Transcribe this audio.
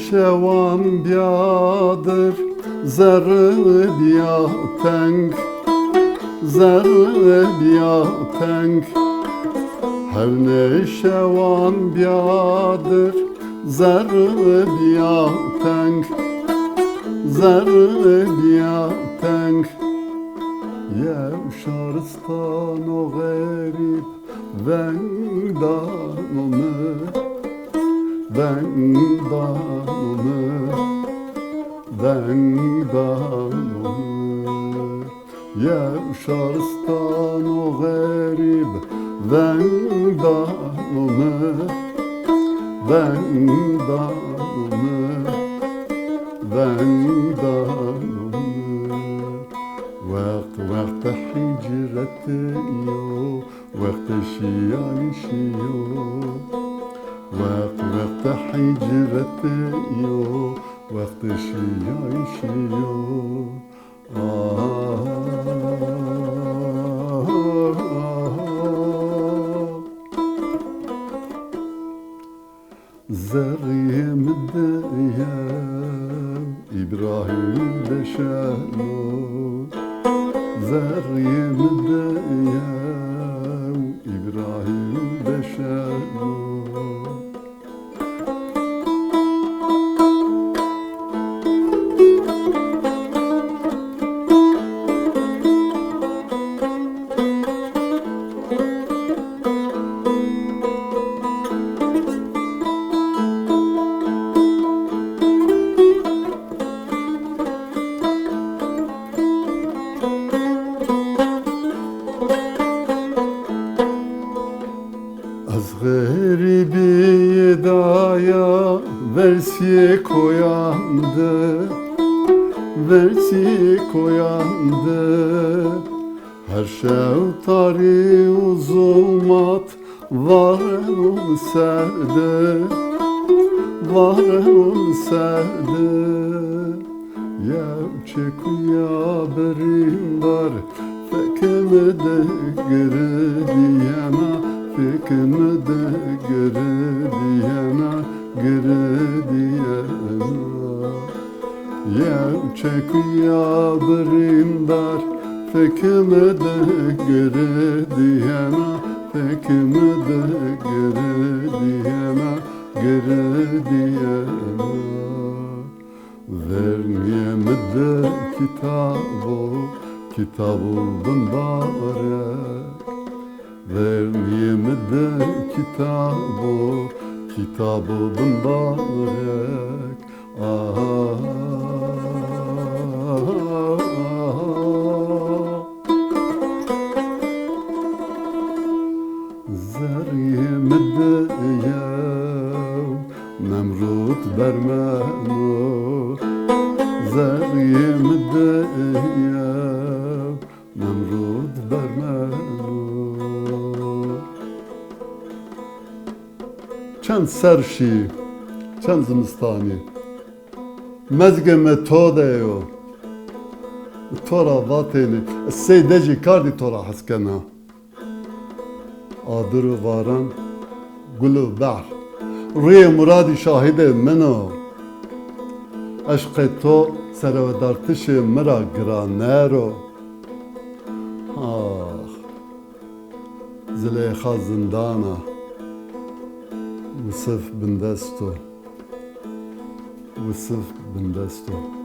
şewan biyadır zerre biya teng zerre biya teng Hevne şewan biyadır zerre biya teng zerre biya teng Yev şaristan o garip vendanımı vendanımı vendanımı Yev şaristan o garip vendanımı vendanımı vendanımı وقت وقت حجرت يو وقت شيان شيو وقت وقت حجرت يو وقت شيان شيو زريم الدنيا إبراهيم بشانو زريم الدنيا إبراهيم بشانو Garibi daya versiye koyandı versiye koyandı Her şevtari uzulmat varım serde varım serde Yev çekuya berindar fekeme de gere diyena Fekeme de gere diyena gere diyena Yev çekuya berindar fekeme de gere diyena Fekeme de gere diyena gere diyena Vermeyeme de kitabı kitabı mübarek Vermeyeme de kitabı kitabı mübarek Zeriyeme de yev Nemrut bermenu Zeriyeme de yev Nemrut bermenu Çend serşi, çend zimistani Mezge metodeyo Tora vateni Seydeci kardi tora haskena Adırı varan Gülü bar Rüye muradi şahide meno Aşkı to Servedartişi mera granero Ah Züleyha zindana وصف بن دستو